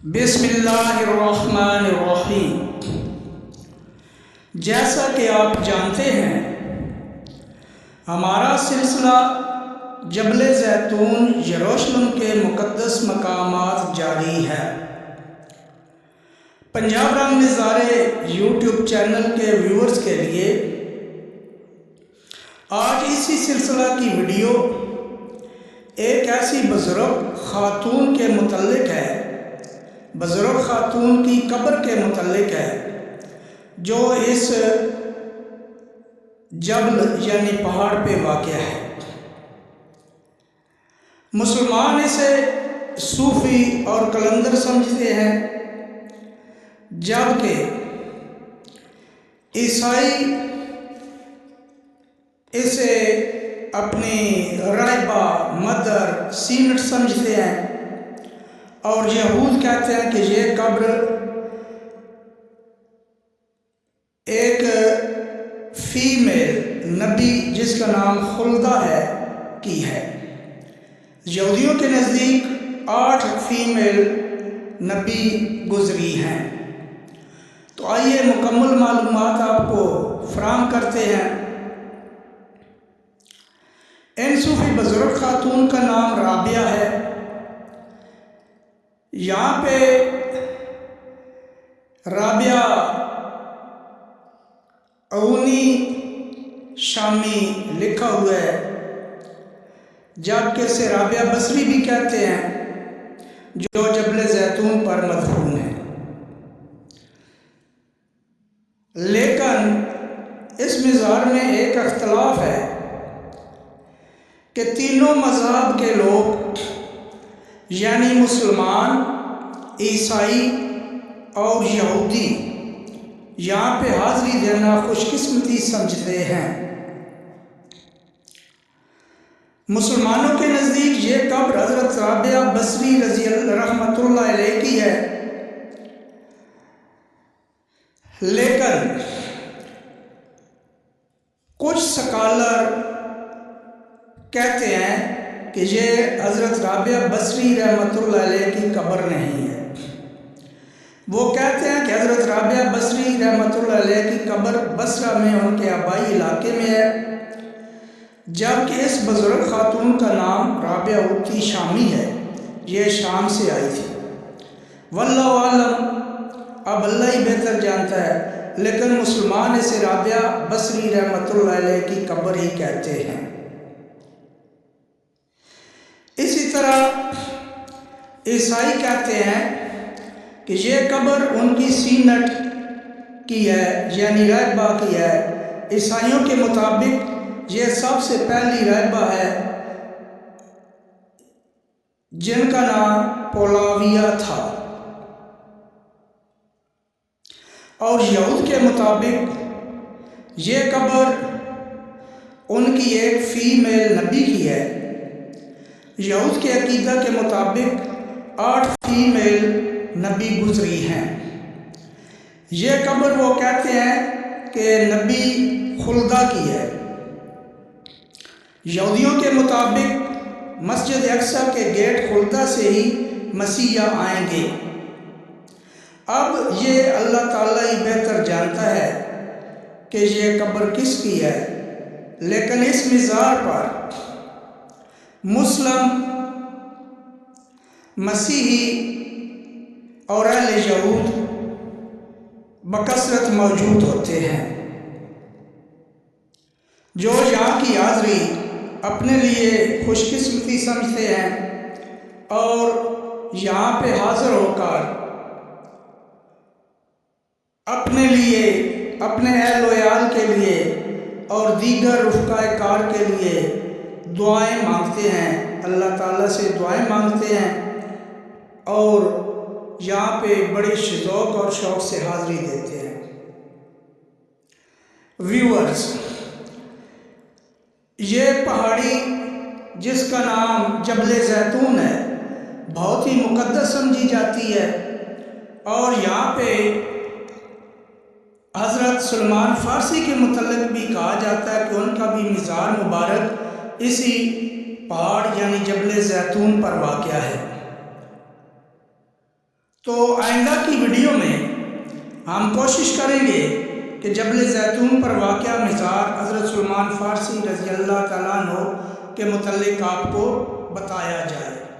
بسم اللہ الرحمن الرحیم۔ جیسا کہ آپ جانتے ہیں، ہمارا سلسلہ جبل زیتون یروشلم کے مقدس مقامات جاری ہے۔ پنجاب رنگ نظارے یوٹیوب چینل کے ویورز کے لیے آج اسی سلسلہ کی ویڈیو ایک ایسی بزرگ خاتون کے متعلق ہے، بزرگ خاتون کی قبر کے متعلق ہے جو اس جبل یعنی پہاڑ پہ واقع ہے۔ مسلمان اسے صوفی اور قلندر سمجھتے ہیں، جبکہ عیسائی اسے اپنی راہبہ، مدر، سینٹ سمجھتے ہیں، اور یہود کہتے ہیں کہ یہ قبر ایک فیمیل نبی جس کا نام خلدہ ہے کی ہے۔ یہودیوں کے نزدیک 8 فیمیل نبی گزری ہیں۔ تو آئیے مکمل معلومات آپ کو فراہم کرتے ہیں۔ ان صوفی بزرگ خاتون کا نام رابعہ ہے۔ یہاں پہ رابعہ اونی شامی لکھا ہوا ہے، جبکہ اسے رابعہ بصری بھی کہتے ہیں، جو جبل زیتون پر مدفون ہے۔ لیکن اس مزار میں ایک اختلاف ہے کہ تینوں مذہب کے لوگ یعنی مسلمان، عیسائی اور یہودی یہاں پہ حاضری دینا خوش قسمتی سمجھتے ہیں۔ مسلمانوں کے نزدیک یہ قبر حضرت رابعہ بصری رضی اللہ رحمۃ اللہ علیہ کی ہے، لیکن کچھ سکالر کہتے ہیں کہ یہ حضرت رابعہ بصری رحمۃ اللہ علیہ کی قبر نہیں ہے۔ وہ کہتے ہیں کہ حضرت رابعہ بصری رحمۃ اللہ علیہ کی قبر بصرہ میں ان کے آبائی علاقے میں ہے، جبکہ اس بزرگ خاتون کا نام رابعہ اوتی شامی ہے، یہ شام سے آئی تھی۔ واللہ عالم، اب اللہ ہی بہتر جانتا ہے، لیکن مسلمان اسے رابعہ بصری رحمۃ اللہ علیہ کی قبر ہی کہتے ہیں۔ اسی طرح عیسائی کہتے ہیں کہ یہ قبر ان کی سینٹ کی ہے، یعنی راہبہ کی ہے۔ عیسائیوں کے مطابق یہ سب سے پہلی راہبہ ہے جن کا نام پولاویہ تھا، اور یہود کے مطابق یہ قبر ان کی ایک فیمیل نبی کی ہے۔ یہود کے عقیدہ کے مطابق 8 فیمیل نبی گزری ہیں۔ یہ قبر وہ کہتے ہیں کہ نبی خلدہ کی ہے۔ یہودیوں کے مطابق مسجد اقصی کے گیٹ خلدہ سے ہی مسیح آئیں گے۔ اب یہ اللہ تعالیٰ ہی بہتر جانتا ہے کہ یہ قبر کس کی ہے، لیکن اس مزار پر مسلم، مسیحی اور اہل یہود بکثرت موجود ہوتے ہیں، جو یہاں کی حاضری اپنے لیے خوش قسمتی سمجھتے ہیں اور یہاں پہ حاضر ہو کر اپنے لیے، اپنے اہل و عیال کے لیے اور دیگر رفقائے کار کے لیے دعائیں مانگتے ہیں، اللہ تعالیٰ سے دعائیں مانگتے ہیں، اور یہاں پہ بڑے شوق اور شوق سے حاضری دیتے ہیں۔ ویورز، یہ پہاڑی جس کا نام جبل زیتون ہے بہت ہی مقدس سمجھی جاتی ہے، اور یہاں پہ حضرت سلمان فارسی کے متعلق بھی کہا جاتا ہے کہ ان کا بھی مزار مبارک اسی پہاڑ یعنی جبل زیتون پر واقع ہے۔ تو آئندہ کی ویڈیو میں ہم کوشش کریں گے کہ جبل زیتون پر واقع مزار حضرت سلمان فارسی رضی اللہ تعالیٰ عنہ کے متعلق آپ کو بتایا جائے۔